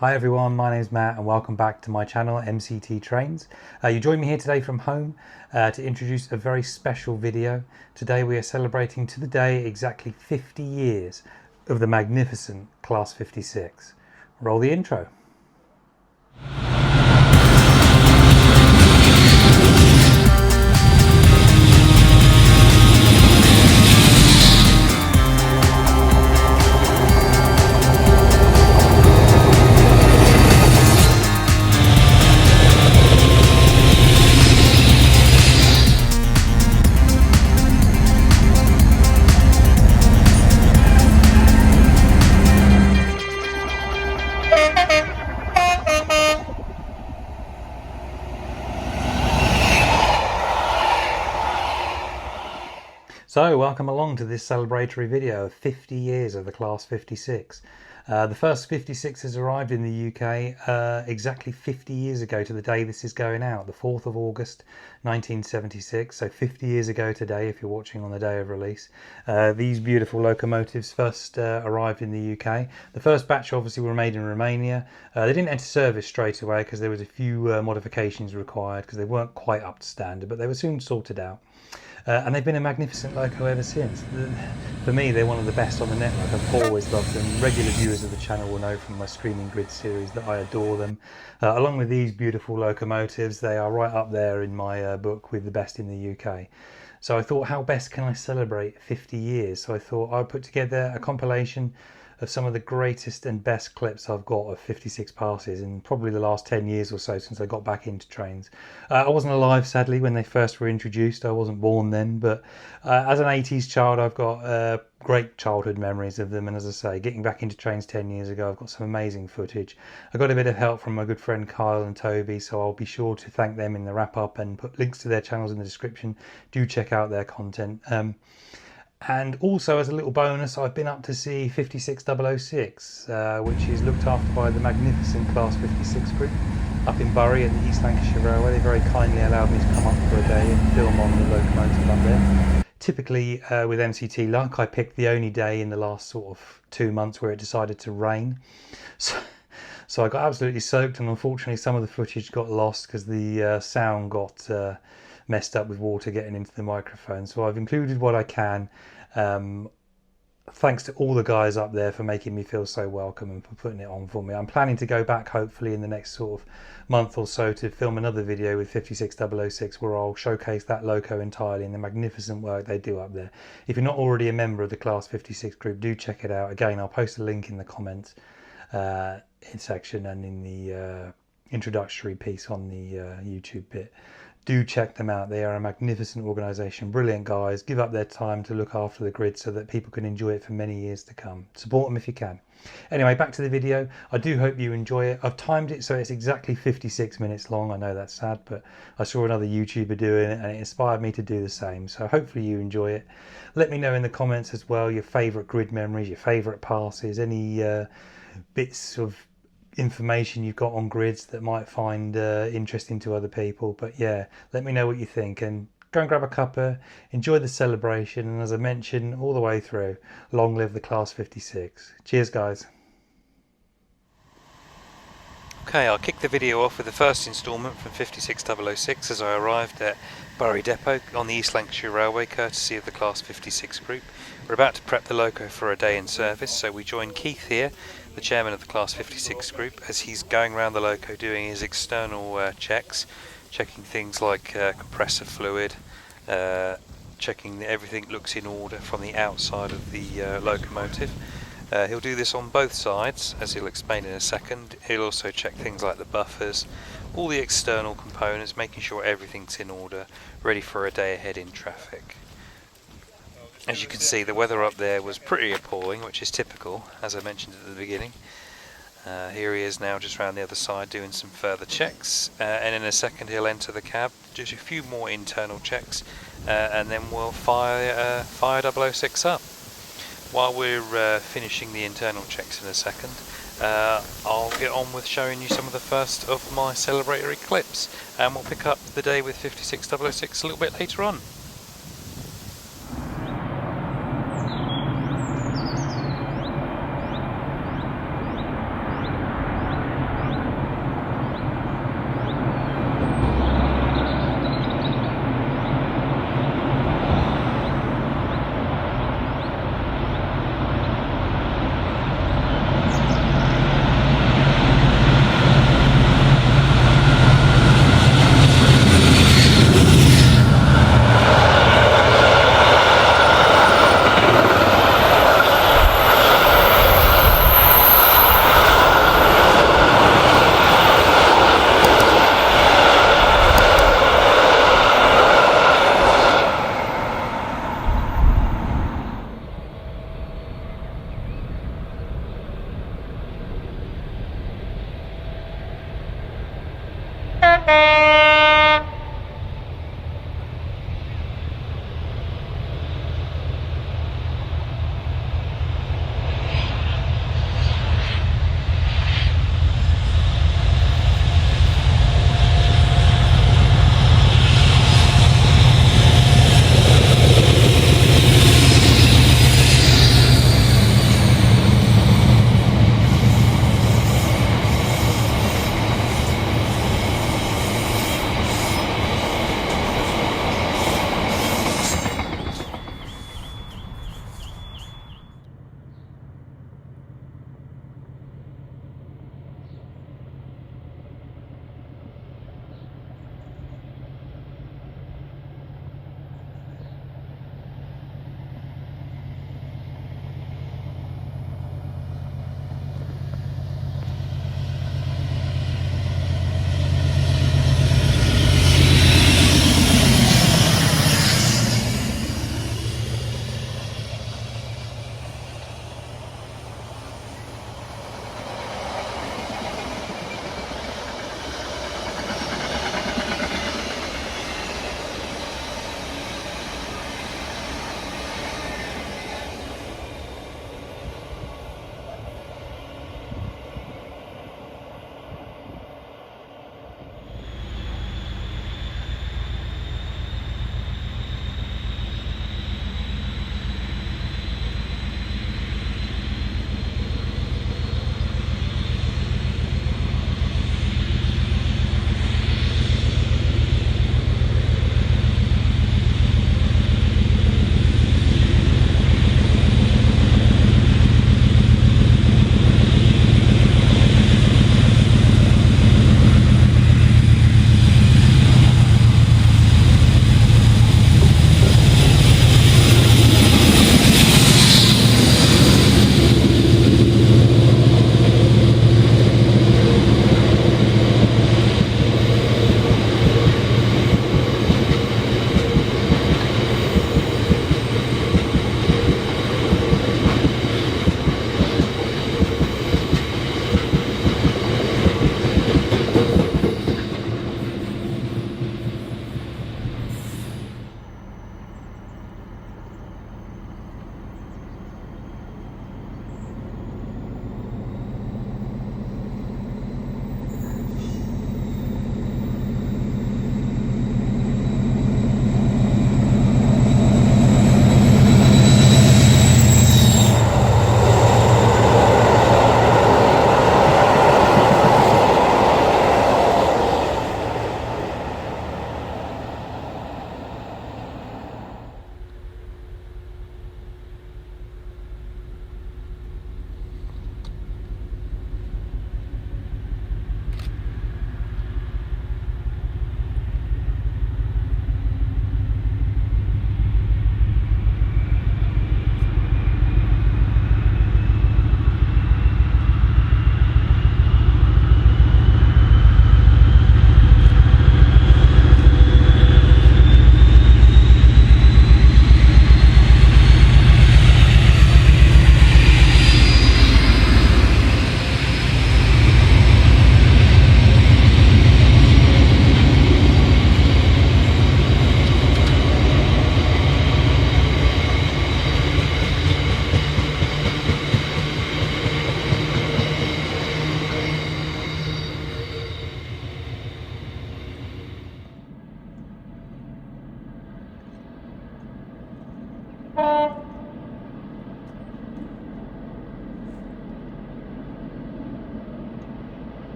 Hi everyone, my name is Matt and welcome back to my channel MCT Trains. You join me here today from home to introduce a very special video. Today we are celebrating to the day exactly 50 years of the magnificent Class 56. Roll the intro. So welcome along to this celebratory video of 50 years of the Class 56. The first 56s arrived in the UK exactly 50 years ago to the day this is going out, the 4th of August 1976, so 50 years ago today if you're watching on the day of release. These beautiful locomotives first arrived in the UK. The first batch obviously were made in Romania. They didn't enter service straight away because there was a few modifications required because they weren't quite up to standard, but they were soon sorted out. And they've been a magnificent loco ever since. For me, they're one of the best on the network. I've always loved them. Regular viewers of the channel will know from my Screaming Grid series that I adore them. Along with these beautiful locomotives, they are right up there in my book with the best in the UK. So I thought, how best can I celebrate 50 years? So I thought I'd put together a compilation of some of the greatest and best clips I've got of 56 passes in probably the last 10 years or so since I got back into trains. I wasn't alive, sadly, when they first were introduced. I wasn't born then, but as an 80s child, I've got great childhood memories of them. And as I say, getting back into trains 10 years ago, I've got some amazing footage. I got a bit of help from my good friend Kyle and Toby, so I'll be sure to thank them in the wrap up and put links to their channels in the description. Do check out their content. And also, as a little bonus, I've been up to see 56006, which is looked after by the magnificent Class 56 group up in Bury at the East Lancashire Railway. They very kindly allowed me to come up for a day and film on the locomotive up there. Typically, with MCT luck, I picked the only day in the last sort of 2 months where it decided to rain. So I got absolutely soaked, and unfortunately some of the footage got lost because the sound got messed up with water getting into the microphone. So I've included what I can. Thanks to all the guys up there for making me feel so welcome and for putting it on for me. I'm planning to go back hopefully in the next sort of month or so to film another video with 56006 where I'll showcase that loco entirely and the magnificent work they do up there. If you're not already a member of the Class 56 group, do check it out. Again, I'll post a link in the comments in section and in the introductory piece on the YouTube bit. Do check them out. They are a magnificent organisation, brilliant guys, give up their time to look after the grid so that people can enjoy it for many years to come. Support them if you can. Anyway, back to the video. I do hope you enjoy it. I've timed it so it's exactly 56 minutes long. I know that's sad, but I saw another YouTuber doing it and it inspired me to do the same. So hopefully you enjoy it. Let me know in the comments as well your favourite grid memories, your favourite passes, any bits of information you've got on grids that might find interesting to other people. But yeah, let me know what you think and go and grab a cuppa, enjoy the celebration, and as I mentioned all the way through, long live the Class 56. Cheers guys. Okay, I'll kick the video off with the first instalment from 56006 as I arrived at Bury Depot on the East Lancashire Railway courtesy of the Class 56 group. We're about to prep the loco for a day in service, so we join Keith here, the chairman of the Class 56 group, as he's going around the loco doing his external checks, checking things like compressor fluid, checking that everything looks in order from the outside of the locomotive. He'll do this on both sides, as he'll explain in a second. He'll also check things like the buffers, all the external components, making sure everything's in order, ready for a day ahead in traffic. As you can see, the weather up there was pretty appalling, which is typical, as I mentioned at the beginning. Here he is now just around the other side doing some further checks, and in a second he'll enter the cab, just a few more internal checks, and then we'll fire 006 up. While we're finishing the internal checks in a second, I'll get on with showing you some of the first of my celebratory clips, and we'll pick up the day with 56006 a little bit later on.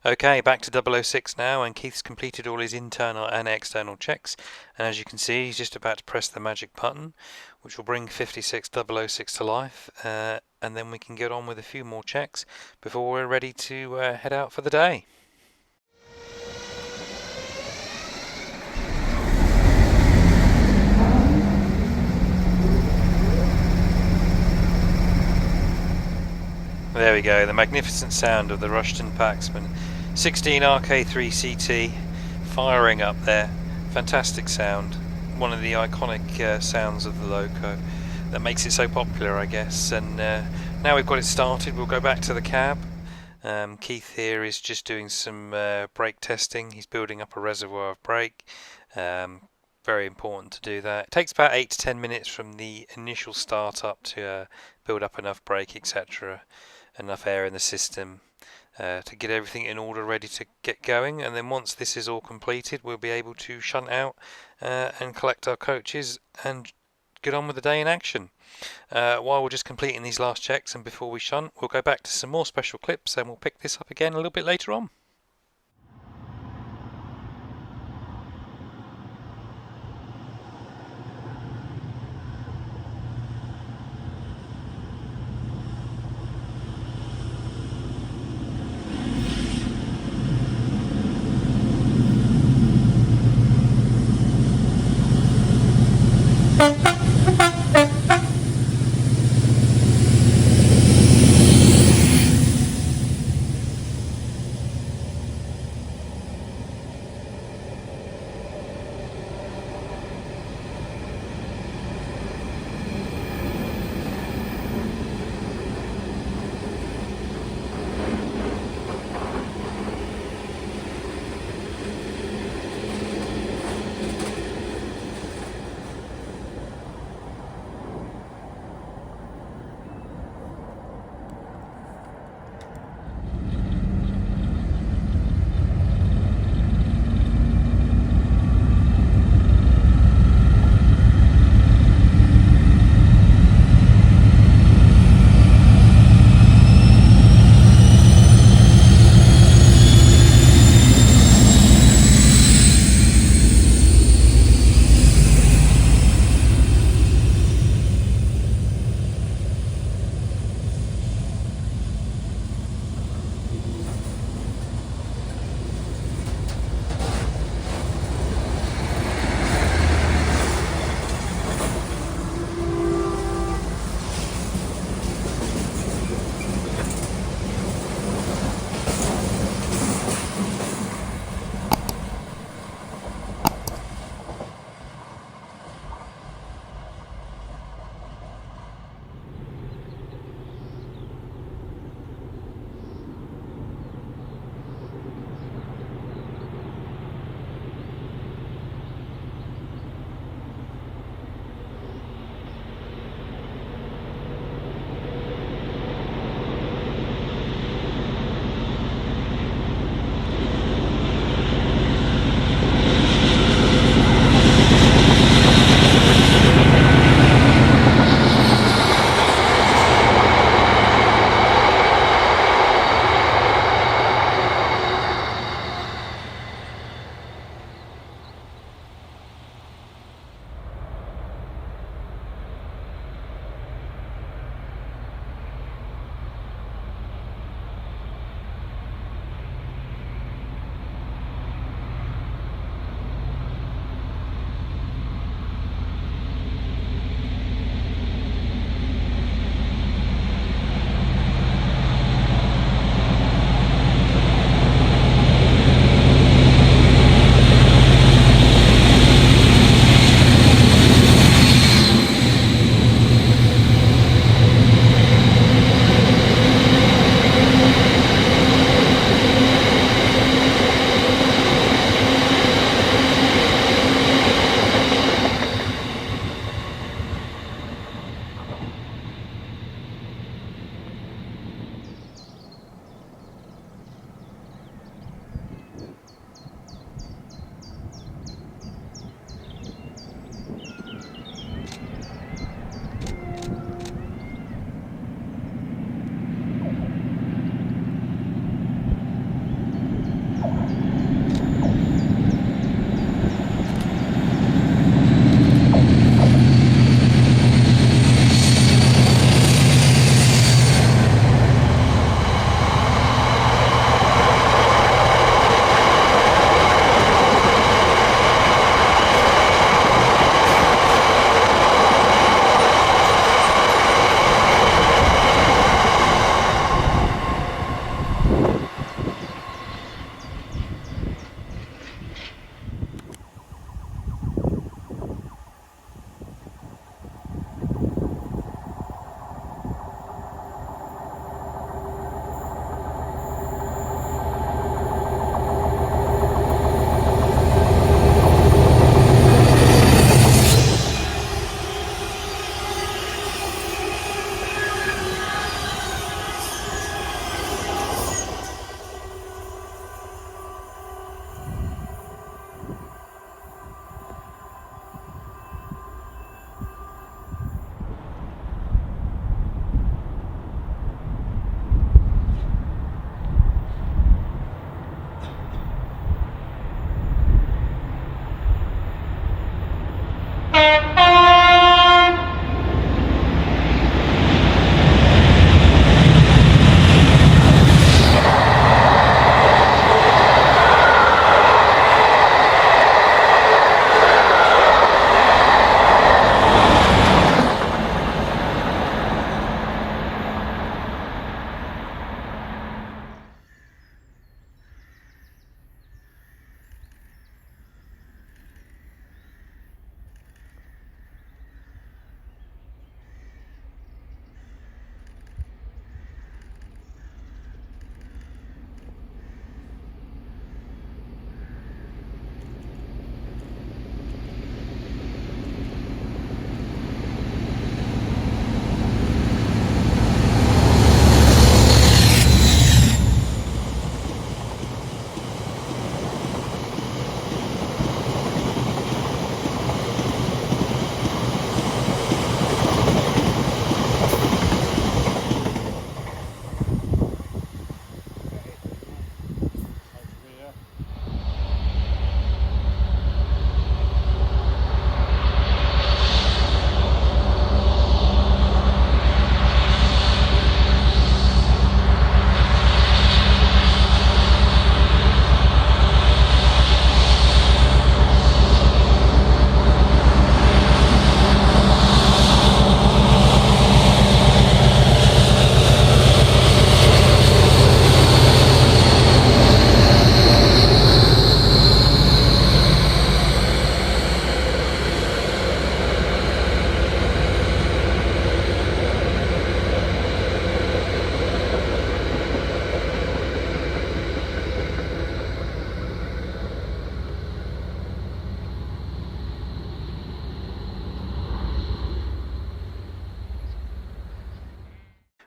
Okay, back to 006 now, and Keith's completed all his internal and external checks, and as you can see he's just about to press the magic button which will bring 56006 to life, and then we can get on with a few more checks before we're ready to head out for the day. There we go, the magnificent sound of the Ruston Paxman 16 RK3 CT firing up there. Fantastic sound. One of the iconic sounds of the loco that makes it so popular, I guess. And now we've got it started, we'll go back to the cab. Keith here is just doing some brake testing. He's building up a reservoir of brake. Very important to do that. It takes about 8 to 10 minutes from the initial start up to build up enough brake, etc., enough air in the system to get everything in order, ready to get going. And then once this is all completed, we'll be able to shunt out and collect our coaches and get on with the day in action. While we're just completing these last checks and before we shunt, we'll go back to some more special clips and we'll pick this up again a little bit later on.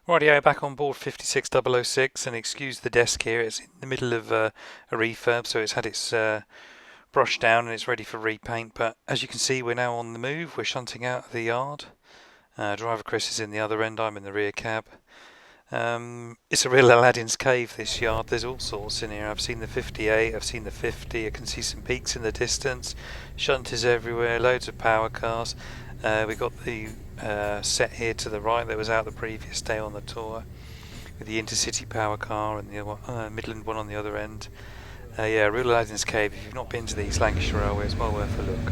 Rightio, back on board 56006, and excuse the desk here, it's in the middle of a refurb, so it's had its brush down and it's ready for repaint, but as you can see we're now on the move. We're shunting out of the yard. Driver Chris is in the other end, I'm in the rear cab. It's a real Aladdin's cave, this yard. There's all sorts in here. I've seen the 58, I've seen the 50, I can see some peaks in the distance, shunters everywhere, loads of power cars. We got the set here to the right that was out the previous day on the tour, with the intercity power car and the Midland one on the other end. Yeah, real Aladdin's cave. If you've not been to the East Lancashire Railway, it's well worth a look.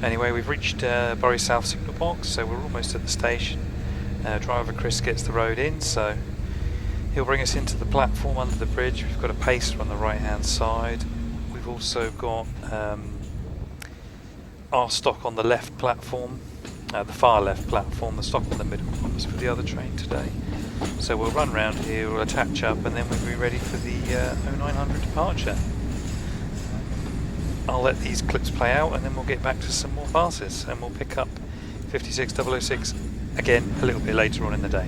Anyway, we've reached Bury South signal box, so we're almost at the station. Driver Chris gets the road in, so he'll bring us into the platform under the bridge. We've got a pacer on the right hand side. We've also got our stock on the left platform, the far left platform. The stock on the middle one was for the other train today. So we'll run round here, we'll attach up, and then we'll be ready for the 0900 departure. I'll let these clips play out and then we'll get back to some more passes, and we'll pick up 56006 again a little bit later on in the day.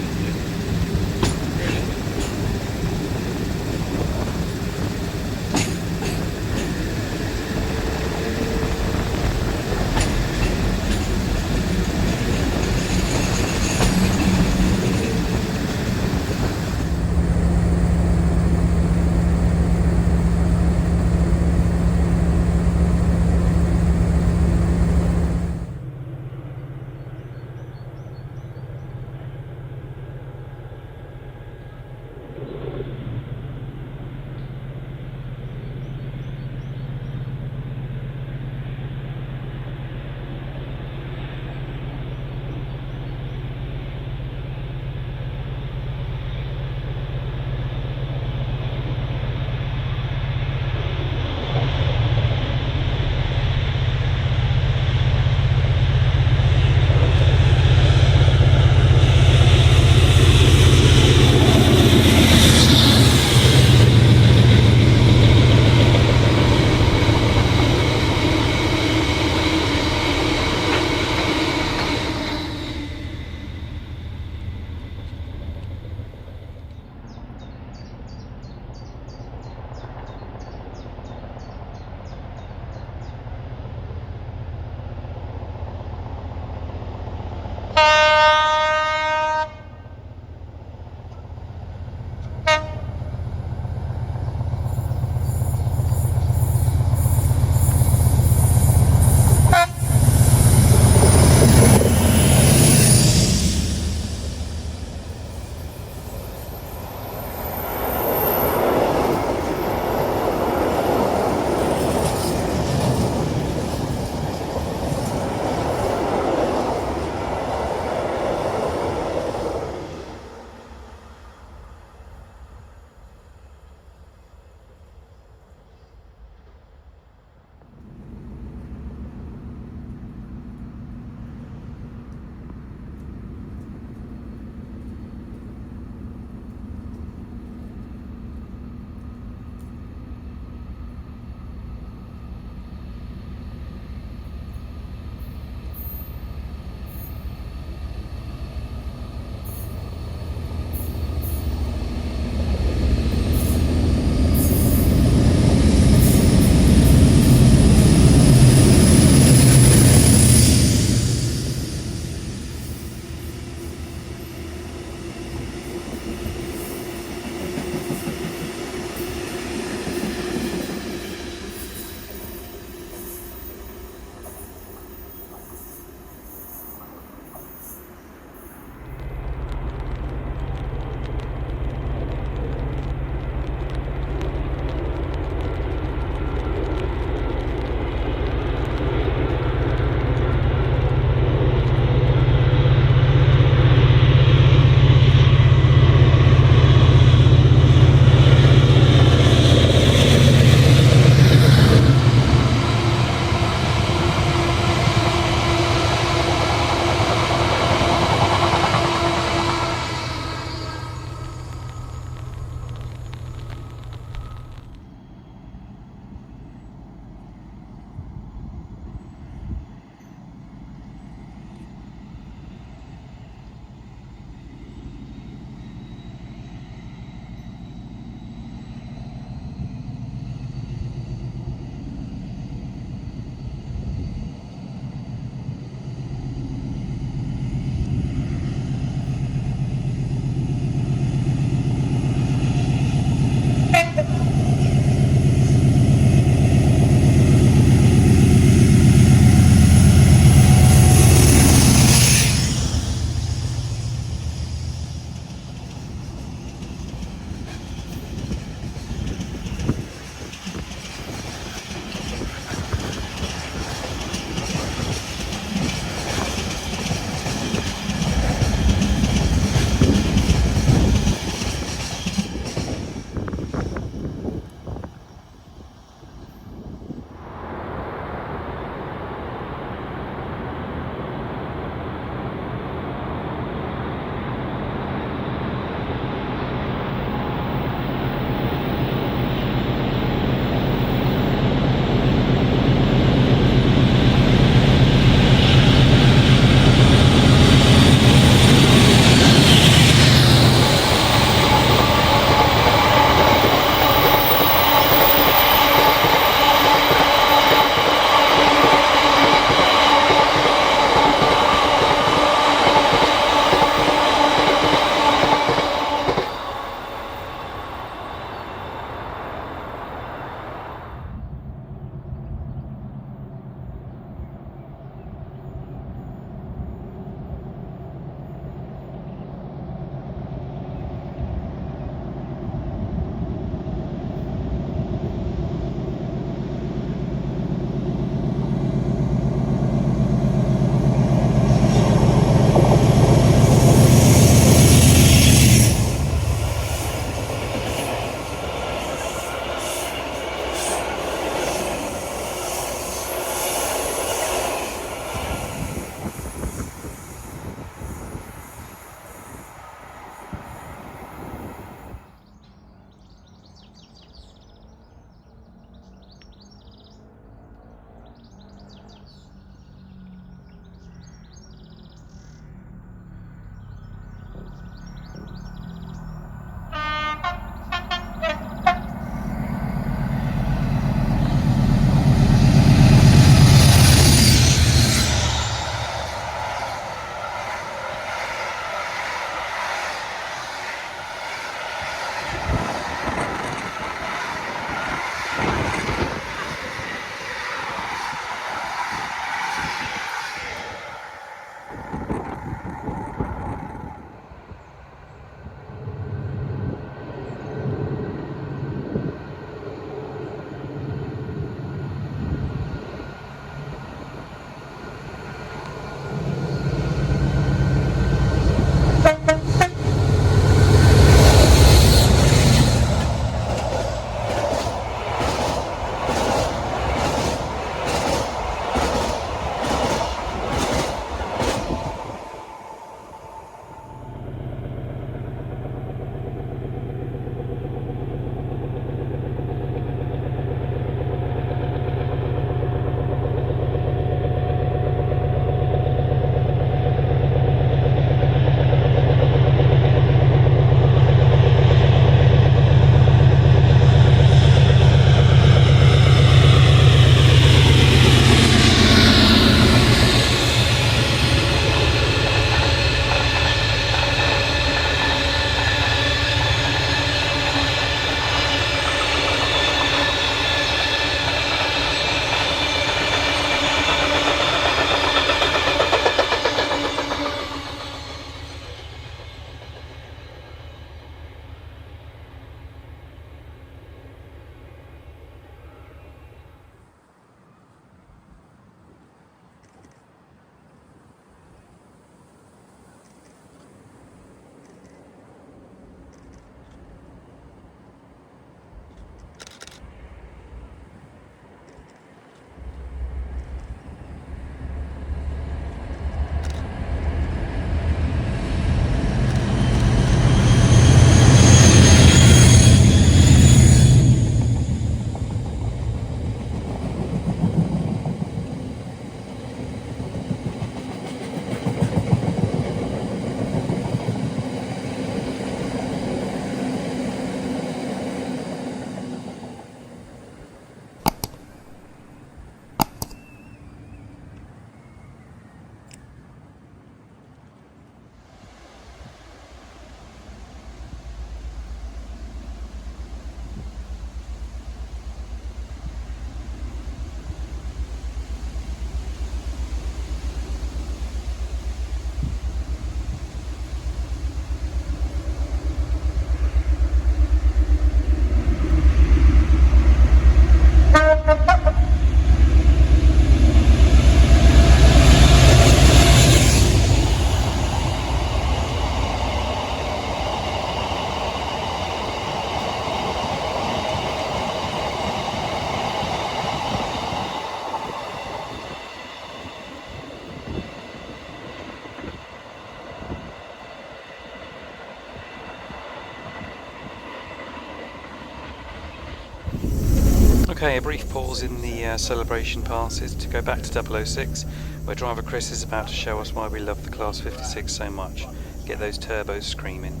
Okay, a brief pause in the celebration passes to go back to 006, where driver Chris is about to show us why we love the Class 56 so much. Get those turbos screaming.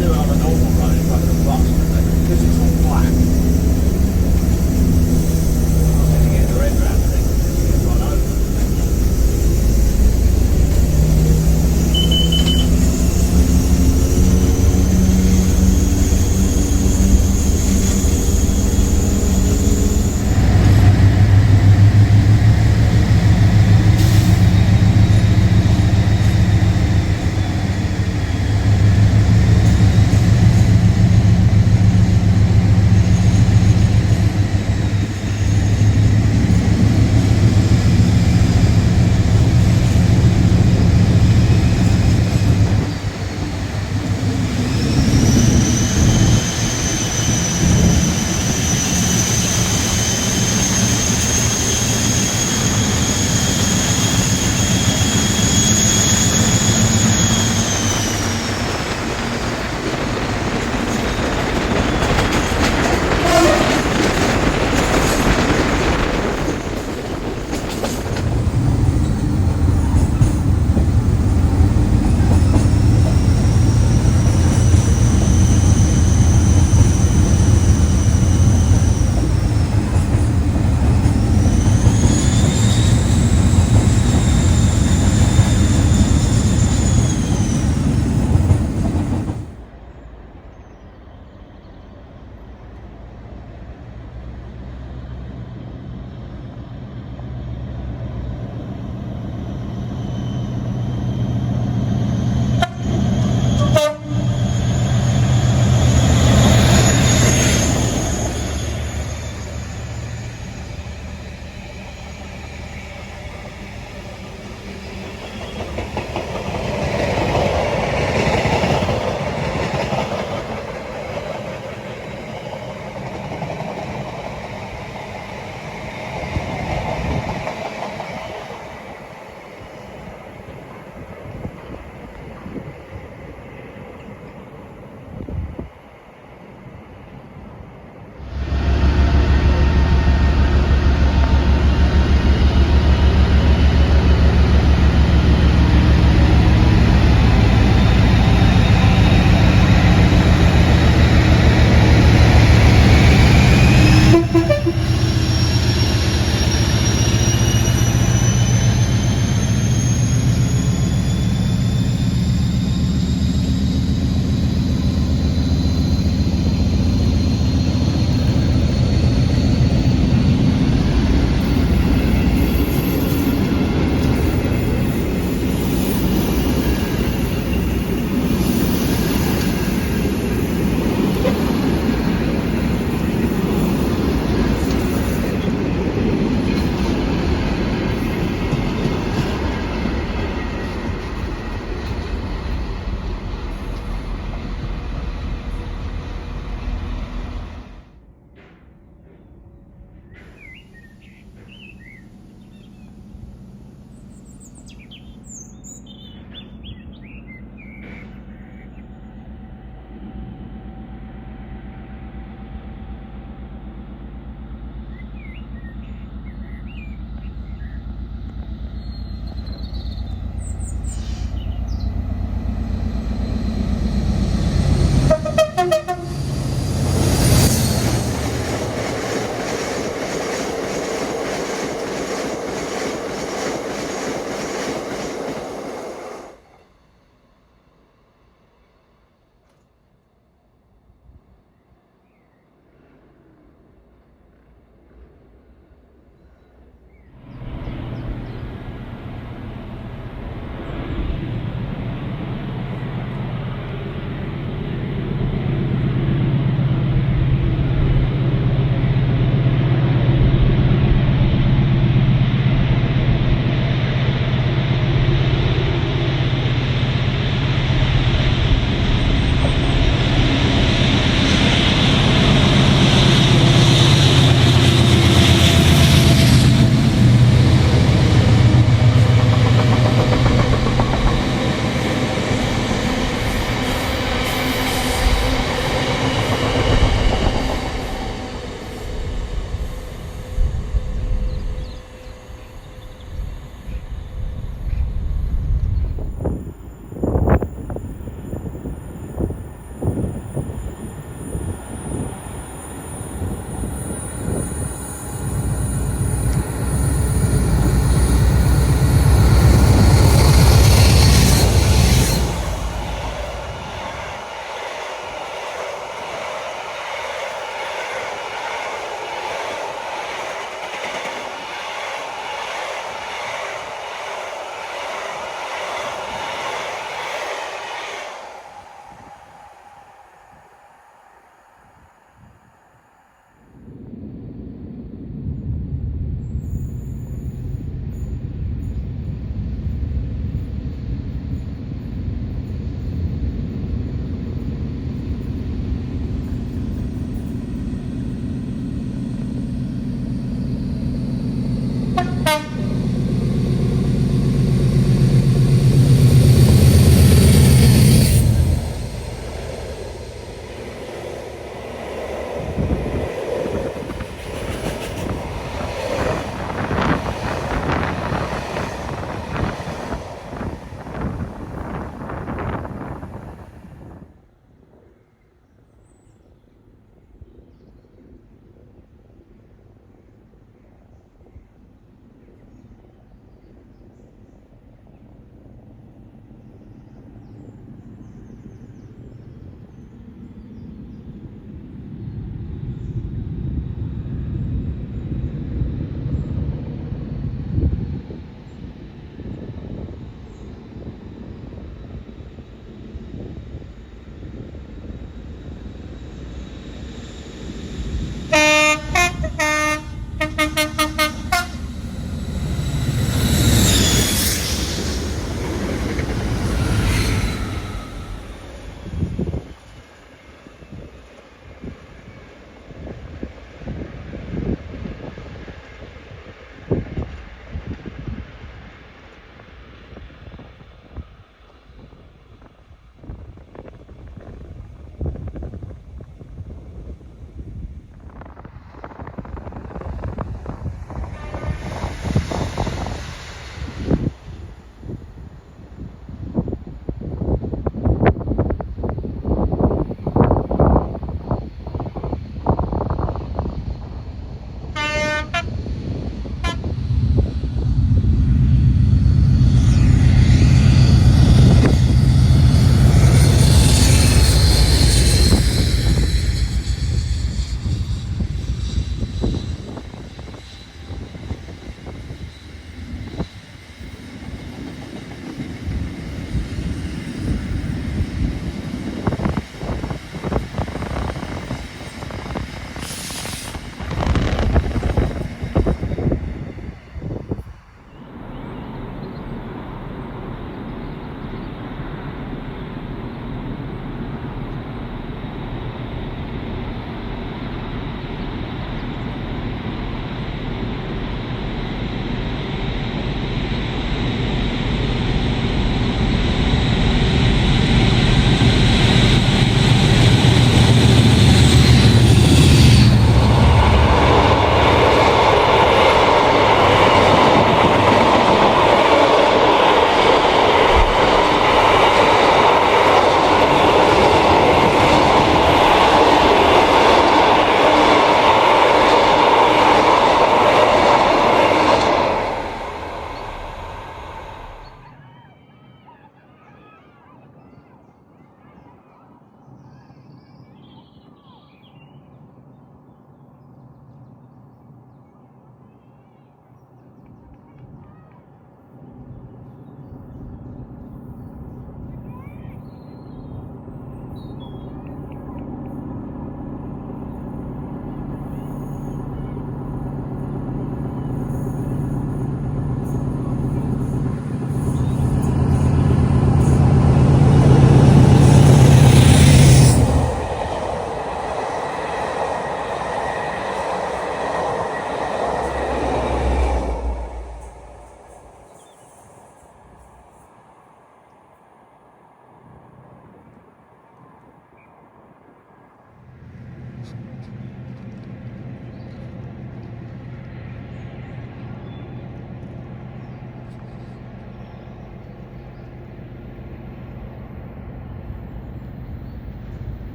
Do it on a normal run in front of the bus, because it's all black. You get the red round, I think, because you get run over.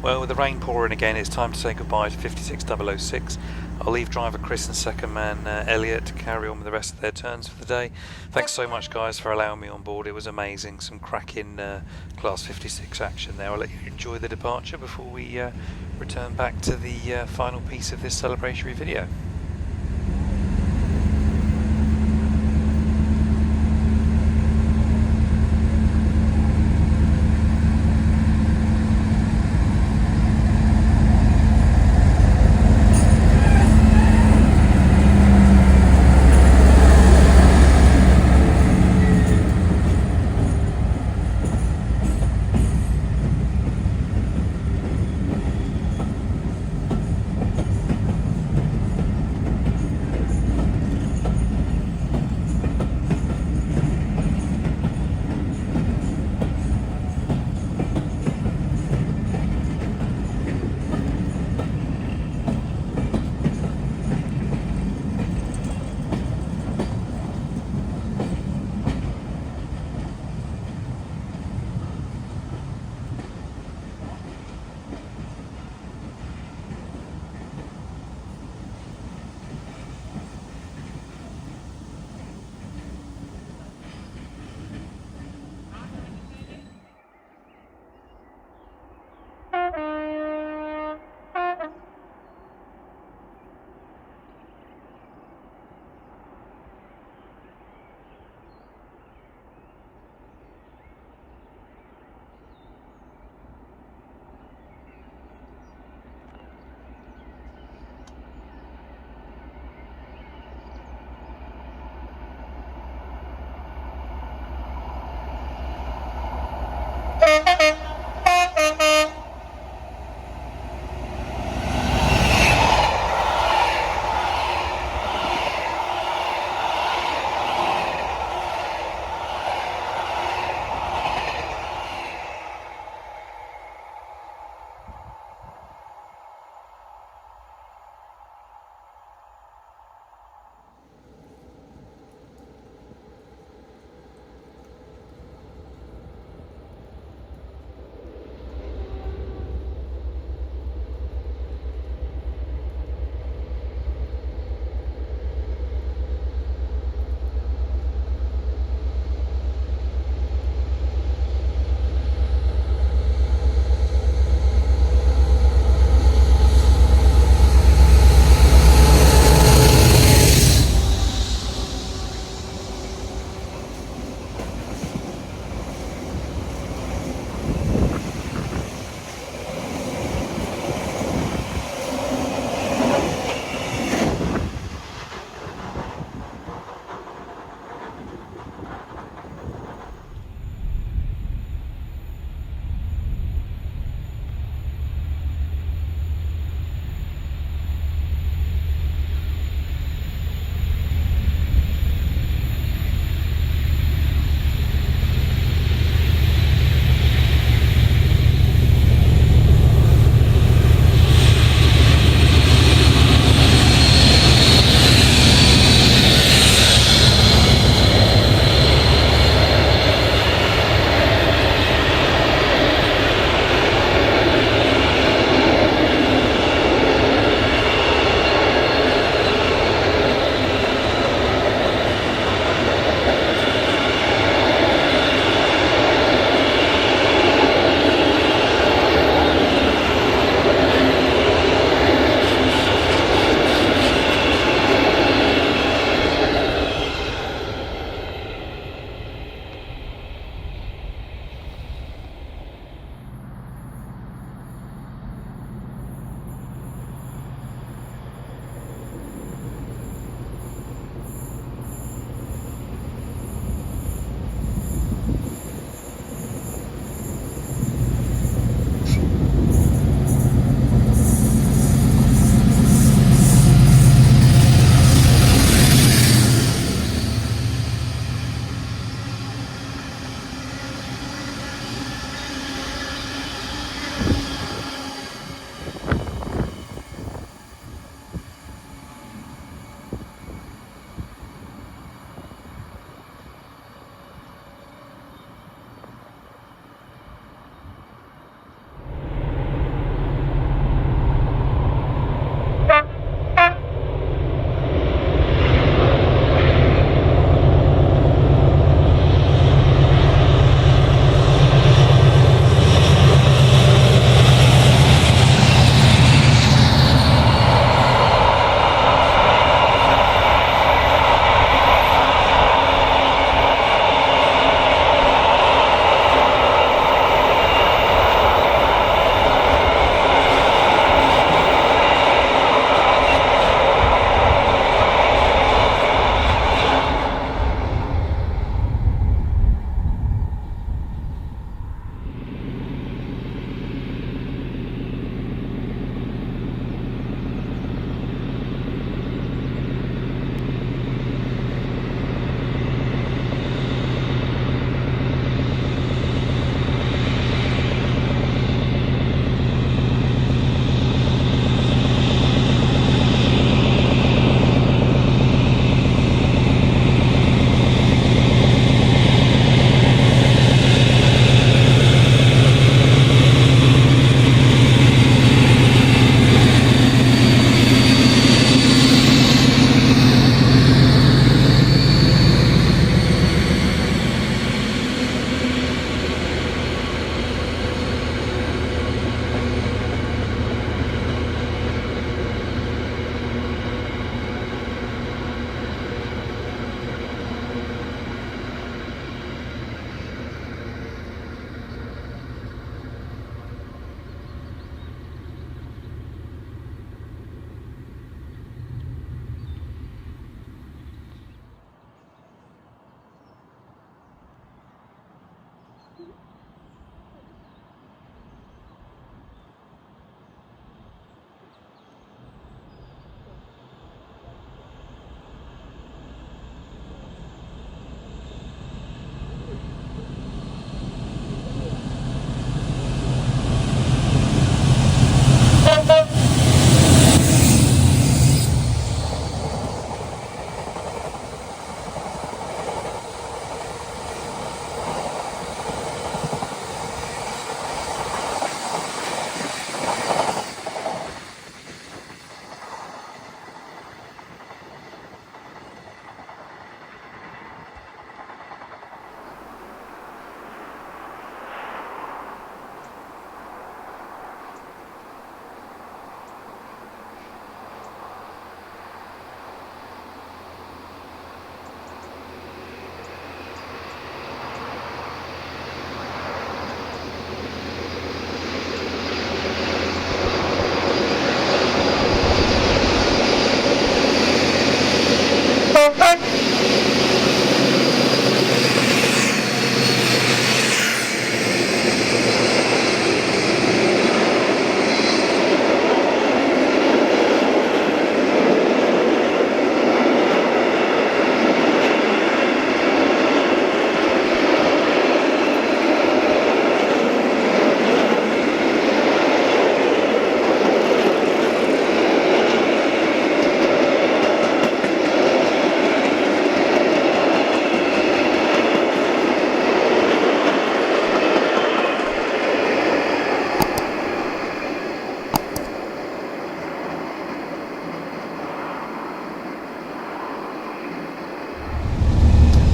Well, with the rain pouring again, it's time to say goodbye to 56006. I'll leave driver Chris and second man Elliot to carry on with the rest of their turns for the day. Thanks so much, guys, for allowing me on board. It was amazing. Some cracking Class 56 action there. I'll let you enjoy the departure before we return back to the final piece of this celebratory video.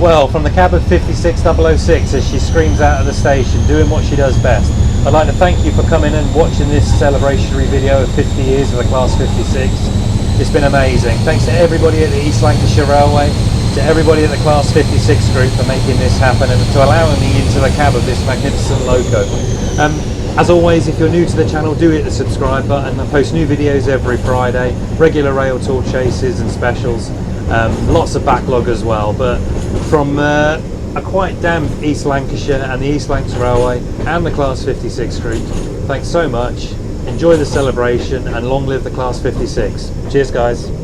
Well, from the cab of 56006 as she screams out of the station, doing what she does best, I'd like to thank you for coming and watching this celebratory video of 50 years of the Class 56. It's been amazing. Thanks to everybody at the East Lancashire Railway, to everybody at the Class 56 group for making this happen and to allowing me into the cab of this magnificent loco. As always, if you're new to the channel, do hit the subscribe button. I post new videos every Friday, regular rail tour chases and specials, lots of backlog as well, but from a quite damp East Lancashire and the East Lancs Railway and the Class 56 group, thanks so much, enjoy the celebration and long live the Class 56. Cheers guys.